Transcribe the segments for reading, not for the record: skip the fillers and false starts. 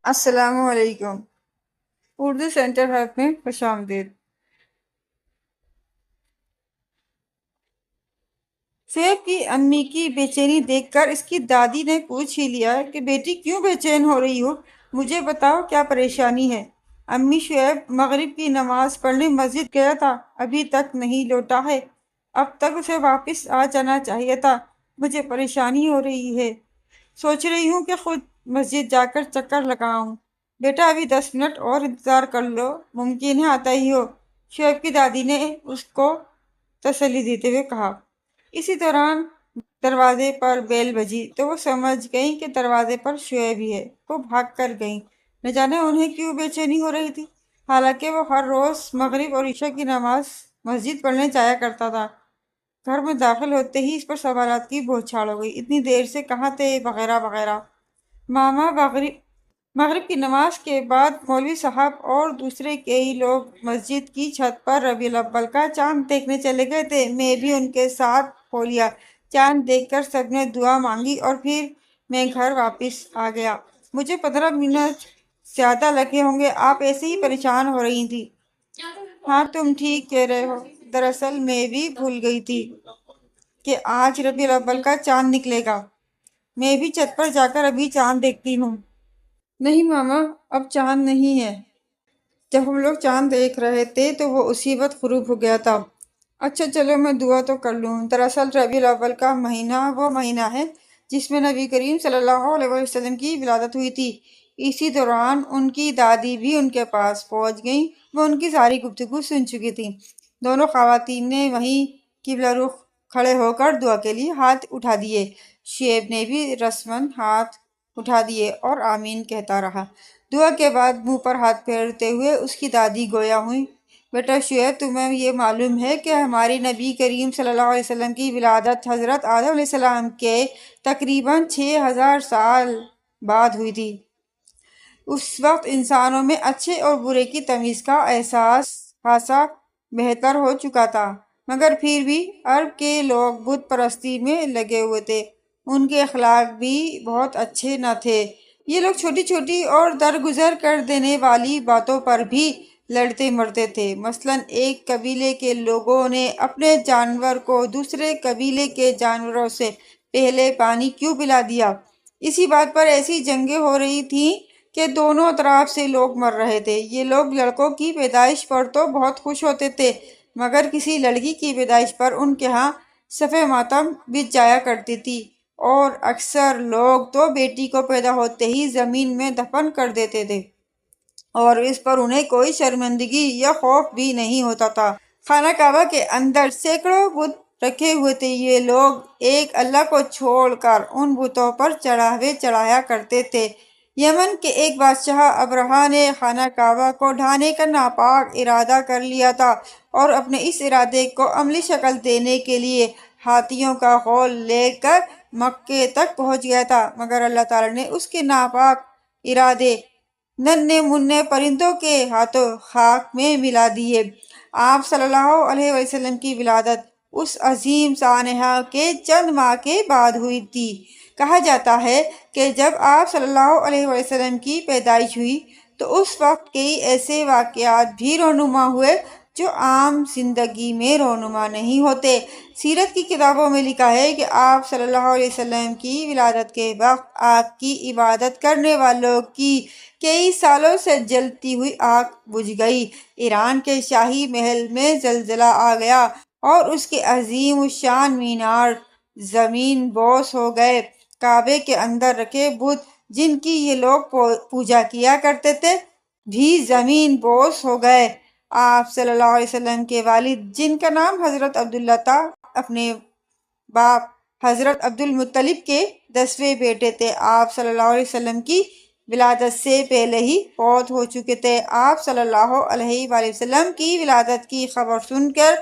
السلام علیکم۔ Urdu centre hub میں خوش آمدید۔ شعیب کی امی کی بے چینی دیکھ کر اس کی دادی نے پوچھ ہی لیا کہ بیٹی کیوں بے چین ہو رہی ہو، مجھے بتاؤ کیا پریشانی ہے۔ امی، شعیب مغرب کی نماز پڑھنے مسجد گیا تھا، ابھی تک نہیں لوٹا ہے، اب تک اسے واپس آ جانا چاہیے تھا، مجھے پریشانی ہو رہی ہے، سوچ رہی ہوں کہ خود مسجد جا کر چکر لگاؤں۔ بیٹا ابھی 10 منٹ اور انتظار کر لو، ممکن ہے آتا ہی ہو، شعیب کی دادی نے اس کو تسلی دیتے ہوئے کہا۔ اسی دوران دروازے پر بیل بجی تو وہ سمجھ گئیں کہ دروازے پر شعیب ہی ہے۔ وہ بھاگ کر گئیں، نہ جانے انہیں کیوں بے چینی ہو رہی تھی، حالانکہ وہ ہر روز مغرب اور عشاء کی نماز مسجد پڑھنے جایا کرتا تھا۔ گھر میں داخل ہوتے ہی اس پر سوالات کی بوچھاڑ ہو گئی، اتنی دیر سے کہاں تھے، وغیرہ وغیرہ۔ ماما، مغرب کی نماز کے بعد مولوی صاحب اور دوسرے کئی لوگ مسجد کی چھت پر ربیع الاول کا چاند دیکھنے چلے گئے تھے، میں بھی ان کے ساتھ ہو لیا۔ چاند دیکھ کر سب نے دعا مانگی اور پھر میں گھر واپس آ گیا۔ مجھے 15 منٹ زیادہ لگے ہوں گے، آپ ایسے ہی پریشان ہو رہی تھی۔ ہاں، تم ٹھیک کہہ رہے ہو، دراصل میں بھی بھول گئی تھی کہ آج ربیع الاول کا چاند نکلے گا۔ میں بھی چھت پر جا کر ابھی چاند دیکھتی ہوں۔ نہیں ماما، اب چاند نہیں ہے، جب ہم لوگ چاند دیکھ رہے تھے تو وہ اسی وقت غروب ہو گیا تھا۔ اچھا چلو میں دعا تو کر لوں۔ دراصل ربیع الاول کا مہینہ وہ مہینہ ہے جس میں نبی کریم صلی اللہ علیہ وسلم کی ولادت ہوئی تھی۔ اسی دوران ان کی دادی بھی ان کے پاس پہنچ گئیں، وہ ان کی ساری گفتگو سن چکی تھیں۔ دونوں خواتین نے وہیں قبلہ رخ کھڑے ہو کر دعا کے لیے ہاتھ اٹھا دیے۔ شعیب نے بھی رسماً ہاتھ اٹھا دیے اور آمین کہتا رہا۔ دعا کے بعد منہ پر ہاتھ پھیرتے ہوئے اس کی دادی گویا ہوئی، بیٹا شعیب، تمہیں یہ معلوم ہے کہ ہماری نبی کریم صلی اللہ علیہ وسلم کی ولادت حضرت آدم علیہ السلام کے تقریباً 6000 سال بعد ہوئی تھی۔ اس وقت انسانوں میں اچھے اور برے کی تمیز کا احساس خاصا بہتر ہو چکا تھا، مگر پھر بھی عرب کے لوگ بت پرستی میں لگے ہوئے تھے، ان کے اخلاق بھی بہت اچھے نہ تھے۔ یہ لوگ چھوٹی چھوٹی اور درگزر کر دینے والی باتوں پر بھی لڑتے مرتے تھے۔ مثلاً ایک قبیلے کے لوگوں نے اپنے جانور کو دوسرے قبیلے کے جانوروں سے پہلے پانی کیوں پلا دیا؟ اسی بات پر ایسی جنگیں ہو رہی تھیں کہ دونوں اطراف سے لوگ مر رہے تھے۔ یہ لوگ لڑکوں کی پیدائش پر تو بہت خوش ہوتے تھے، مگر کسی لڑکی کی پیدائش پر ان کے ہاں صفِ ماتم بچھ جایا کرتی تھی، اور اکثر لوگ تو بیٹی کو پیدا ہوتے ہی زمین میں دفن کر دیتے تھے، اور اس پر انہیں کوئی شرمندگی یا خوف بھی نہیں ہوتا تھا۔ خانہ کعبہ کے اندر سینکڑوں بت رکھے ہوئے تھے، یہ لوگ ایک اللہ کو چھوڑ کر ان بتوں پر چڑھاوے چڑھایا کرتے تھے۔ یمن کے ایک بادشاہ ابرہہ نے خانہ کعبہ کو ڈھانے کا ناپاک ارادہ کر لیا تھا، اور اپنے اس ارادے کو عملی شکل دینے کے لیے ہاتھیوں کا خول لے کر مکے تک پہنچ گیا تھا، مگر اللہ تعالیٰ نے اس کے ناپاک ارادے ننھے منھے پرندوں کے ہاتھوں خاک میں ملا دیے۔ آپ صلی اللہ علیہ وسلم کی ولادت اس عظیم سانحہ کے چند ماہ کے بعد ہوئی تھی۔ کہا جاتا ہے کہ جب آپ صلی اللہ علیہ وسلم کی پیدائش ہوئی تو اس وقت کئی ایسے واقعات بھی رونما ہوئے جو عام زندگی میں رونما نہیں ہوتے۔ سیرت کی کتابوں میں لکھا ہے کہ آپ صلی اللہ علیہ وسلم کی ولادت کے وقت آگ کی عبادت کرنے والوں کی کئی سالوں سے جلتی ہوئی آگ بجھ گئی، ایران کے شاہی محل میں زلزلہ آ گیا اور اس کے عظیم الشان مینار زمین بوس ہو گئے، کعبے کے اندر رکھے بت جن کی یہ لوگ پوجا کیا کرتے تھے بھی زمین بوس ہو گئے۔ آپ صلی اللہ علیہ وسلم کے والد جن کا نام حضرت عبداللہ تھا، اپنے باپ حضرت عبد المطلب کے 10ویں بیٹے تھے۔ آپ صلی اللہ علیہ وسلم کی ولادت سے پہلے ہی فوت ہو چکے تھے۔ آپ صلی اللہ علیہ وآلہ وسلم کی ولادت کی خبر سن کر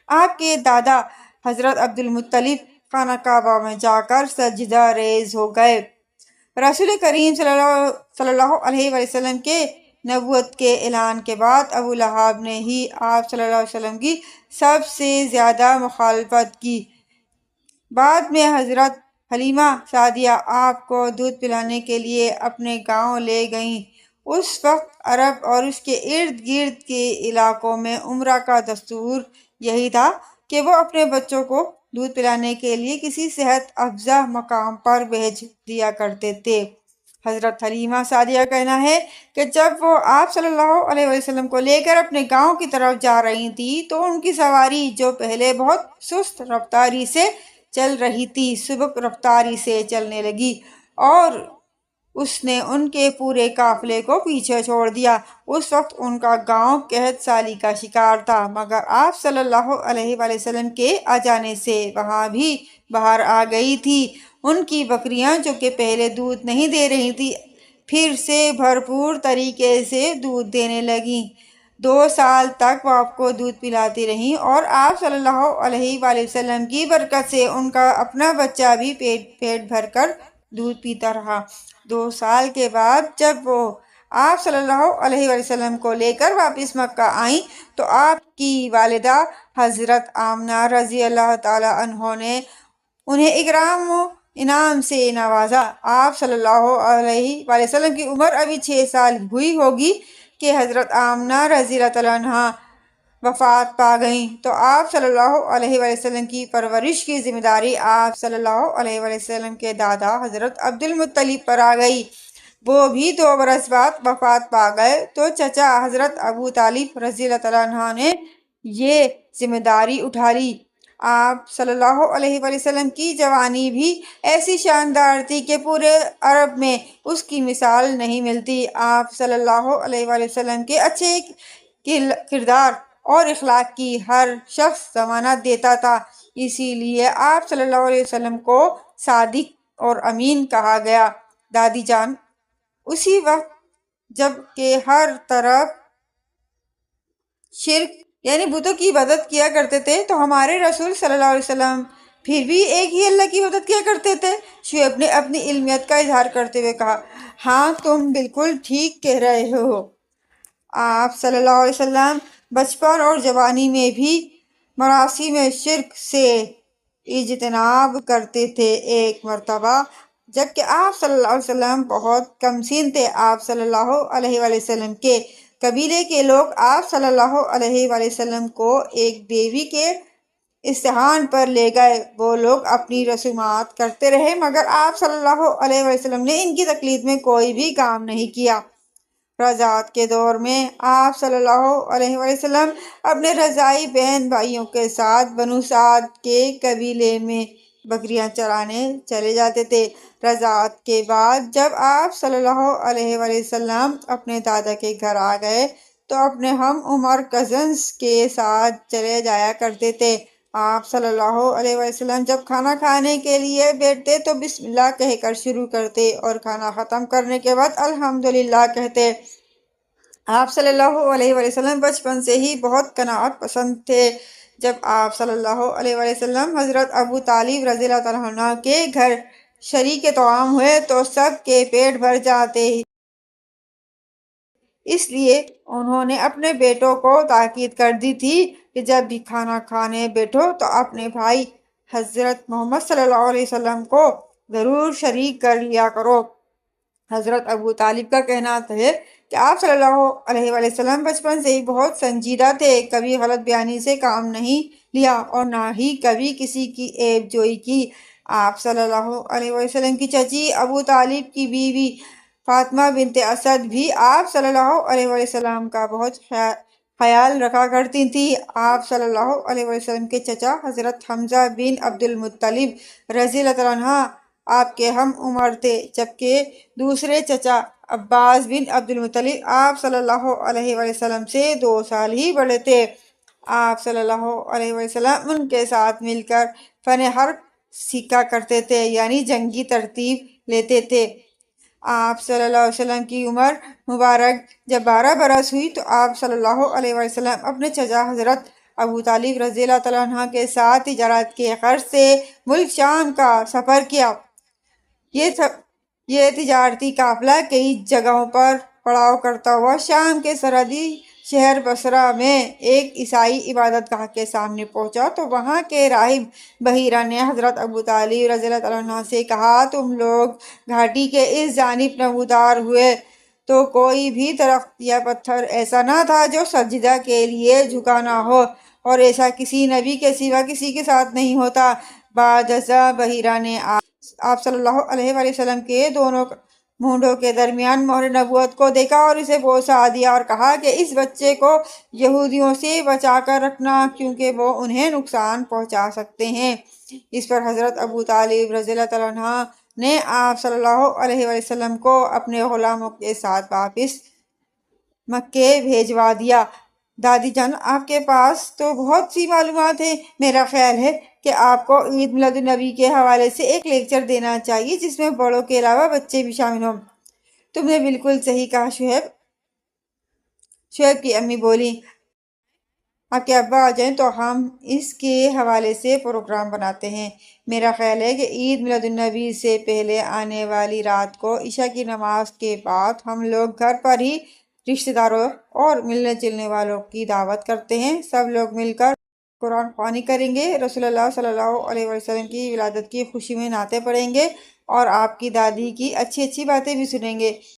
آپ کے دادا حضرت عبد المطلب خانہ کعبہ میں جا کر سجدہ ریز ہو گئے۔ رسول کریم صلی اللہ علیہ وسلم کے نبوت کے اعلان کے بعد ابو لہب نے ہی آپ صلی اللہ علیہ وسلم کی سب سے زیادہ مخالفت کی۔ بعد میں حضرت حلیمہ سعدیہ آپ کو دودھ پلانے کے لیے اپنے گاؤں لے گئیں۔ اس وقت عرب اور اس کے ارد گرد کے علاقوں میں عمرہ کا دستور یہی تھا کہ وہ اپنے بچوں کو دودھ پلانے کے لیے کسی صحت افزا مقام پر بھیج دیا کرتے تھے۔ حضرت حلیمہ سعدیہ کا کہنا ہے کہ جب وہ آپ صلی اللہ علیہ وسلم کو لے کر اپنے گاؤں کی طرف جا رہی تھی تو ان کی سواری، جو پہلے بہت سست رفتاری سے چل رہی تھی، سبک رفتاری سے چلنے لگی اور اس نے ان کے پورے قافلے کو پیچھے چھوڑ دیا۔ اس وقت ان کا گاؤں قحط سالی کا شکار تھا، مگر آپ صلی اللہ علیہ وآلہ وسلم کے آ جانے سے وہاں بھی بہار آ گئی تھی۔ ان کی بکریاں، جو کہ پہلے دودھ نہیں دے رہی تھی، پھر سے بھرپور طریقے سے دودھ دینے لگیں۔ 2 سال تک وہ آپ کو دودھ پلاتی رہیں اور آپ صلی اللہ علیہ وآلہ وسلم کی برکت سے ان کا اپنا بچہ بھی پیٹ بھر کر دودھ پیتا رہا۔ 2 سال کے بعد جب وہ آپ صلی اللہ علیہ وآلہ وسلم کو لے کر واپس مکہ آئیں تو آپ کی والدہ حضرت آمنہ رضی اللہ تعالی عنہ نے انہیں اکرام و انعام سے نوازا۔ آپ صلی اللہ علیہ وآلہ وسلم کی عمر ابھی 6 سال ہوئی ہوگی کہ حضرت آمنہ رضی اللہ تعالیٰ عنہ وفات پا گئیں، تو آپ صلی اللہ علیہ وآلہ وسلم کی پرورش کی ذمہ داری آپ صلی اللہ علیہ وآلہ وسلم کے دادا حضرت عبد المطلب پر آ گئی۔ وہ بھی 2 برس بعد وفات پا گئے تو چچا حضرت ابو طالب رضی اللہ تعالیٰ عنہ نے یہ ذمہ داری اٹھا لی۔ آپ صلی اللہ علیہ وآلہ وسلم کی جوانی بھی ایسی شاندار تھی کہ پورے عرب میں اس کی مثال نہیں ملتی۔ آپ صلی اللہ علیہ وآلہ وسلم کے اچھے کردار اور اخلاق کی ہر شخص ضمانت دیتا تھا، اسی لیے آپ صلی اللہ علیہ وسلم کو صادق اور امین کہا گیا۔ دادی جان، اسی وقت جب کہ ہر طرف شرک یعنی بتوں کی عبادت کیا کرتے تھے، تو ہمارے رسول صلی اللہ علیہ وسلم پھر بھی ایک ہی اللہ کی عبادت کیا کرتے تھے۔ شعیب نے اپنی علمیت کا اظہار کرتے ہوئے کہا، ہاں تم بالکل ٹھیک کہہ رہے ہو۔ آپ صلی اللہ علیہ وسلم بچپن اور جوانی میں بھی معاصی میں شرک سے اجتناب کرتے تھے۔ ایک مرتبہ جبکہ آپ صلی اللہ علیہ وسلم بہت کم سن تھے، آپ صلی اللہ علیہ وآلہ وسلم کے قبیلے کے لوگ آپ صلی اللہ علیہ وآلہ وسلم کو ایک دیوی کے استحان پر لے گئے۔ وہ لوگ اپنی رسومات کرتے رہے، مگر آپ صلی اللہ علیہ وآلہ وسلم نے ان کی تقلید میں کوئی بھی کام نہیں کیا۔ رضاعت کے دور میں آپ صلی اللہ علیہ وآلہ وسلم اپنے رضاعی بہن بھائیوں کے ساتھ بنو سعد کے قبیلے میں بکریاں چرانے چلے جاتے تھے۔ رضاعت کے بعد جب آپ صلی اللہ علیہ وآلہ وسلم اپنے دادا کے گھر آ گئے تو اپنے ہم عمر کزنز کے ساتھ چلے جایا کرتے تھے۔ آپ صلی اللہ علیہ وآلہ وسلم جب کھانا کھانے کے لیے بیٹھتے تو بسم اللہ کہہ کر شروع کرتے اور کھانا ختم کرنے کے بعد الحمدللہ کہتے۔ آپ صلی اللہ علیہ وآلہ وسلم بچپن سے ہی بہت قناعت پسند تھے۔ جب آپ صلی اللہ علیہ وآلہ وسلم حضرت ابو طالب رضی اللہ تعالیٰ عنہ کے گھر شریک طعام ہوئے تو سب کے پیٹ بھر جاتے، اس لیے انہوں نے اپنے بیٹوں کو تاکید کر دی تھی کہ جب بھی کھانا کھانے بیٹھو تو اپنے بھائی حضرت محمد صلی اللہ علیہ وسلم کو ضرور شریک کر لیا کرو۔ حضرت ابو طالب کا کہنا ہے کہ آپ صلی اللہ علیہ وآلہ وسلم بچپن سے ہی بہت سنجیدہ تھے، کبھی غلط بیانی سے کام نہیں لیا اور نہ ہی کبھی کسی کی عیب جوئی کی۔ آپ صلی اللہ علیہ وآلہ وسلم کی چچی ابو طالب کی بیوی فاطمہ بنت اسد بھی آپ صلی اللہ علیہ وآلہ وسلم کا بہت خیال رکھا کرتی تھی۔ آپ صلی اللہ علیہ وآلہ وسلم کے چچا حضرت حمزہ بن عبد المطلب رضی اللہ تعالیٰ عنہ آپ کے ہم عمر تھے، جبکہ دوسرے چچا عباس بن عبد المطلب آپ صلی اللہ علیہ وآلہ وسلم سے 2 سال ہی بڑے تھے۔ آپ صلی اللہ علیہ وآلہ وسلم ان کے ساتھ مل کر فن حرب سیکھا کرتے تھے، یعنی جنگی ترتیب لیتے تھے۔ آپ صلی اللہ علیہ وسلم کی عمر مبارک جب 12 برس ہوئی تو آپ صلی اللہ علیہ وآلہ وسلم اپنے چچا حضرت ابو طالب رضی اللہ تعالیٰ عنہ کے ساتھ تجارت کے غرض سے ملک شام کا سفر کیا۔ یہ تجارتی قافلہ کئی جگہوں پر پڑاؤ کرتا ہوا شام کے سرحدی شہر بصرہ میں ایک عیسائی عبادت گاہ کے سامنے پہنچا تو وہاں کے راہب بحیرہ نے حضرت ابو طالب رضی اللہ تعالیٰ عنہ سے کہا، تم لوگ گھاٹی کے اس جانب نمودار ہوئے تو کوئی بھی درخت یا پتھر ایسا نہ تھا جو سجدہ کے لیے جھکا نہ ہو، اور ایسا کسی نبی کے سوا کسی کے ساتھ نہیں ہوتا۔ بعد ازاں بحیرہ نے آپ صلی اللہ علیہ وآلہ وسلم کے دونوں مونڈوں کے درمیان مہر نبوت کو دیکھا اور اسے بوسہ دیا اور کہا کہ اس بچے کو یہودیوں سے بچا کر رکھنا، کیونکہ وہ انہیں نقصان پہنچا سکتے ہیں۔ اس پر حضرت ابو طالب رضی اللہ تعالیٰ عنہ نے آپ صلی اللہ علیہ وآلہ وسلم کو اپنے غلاموں کے ساتھ واپس مکے بھیجوا دیا۔ دادی جان، آپ کے پاس تو بہت سی معلومات ہیں۔ میرا خیال ہے کہ آپ کو عید میلاد النبی کے حوالے سے ایک لیکچر دینا چاہیے جس میں بڑوں کے علاوہ بچے بھی شامل ہوں۔ تم نے بالکل صحیح کہا شعیب، شعیب کی امی بولی۔ آپ کے ابا آ جائیں تو ہم اس کے حوالے سے پروگرام بناتے ہیں۔ میرا خیال ہے کہ عید میلاد النبی سے پہلے آنے والی رات کو عشاء کی نماز کے بعد ہم لوگ گھر پر ہی رشتہ داروں اور ملنے جلنے والوں کی دعوت کرتے ہیں۔ سب لوگ مل کر قرآن خوانی کریں گے، رسول اللہ صلی اللہ علیہ وسلم کی ولادت کی خوشی میں نعتیں پڑھیں گے اور آپ کی دادی کی اچھی اچھی باتیں بھی سنیں گے۔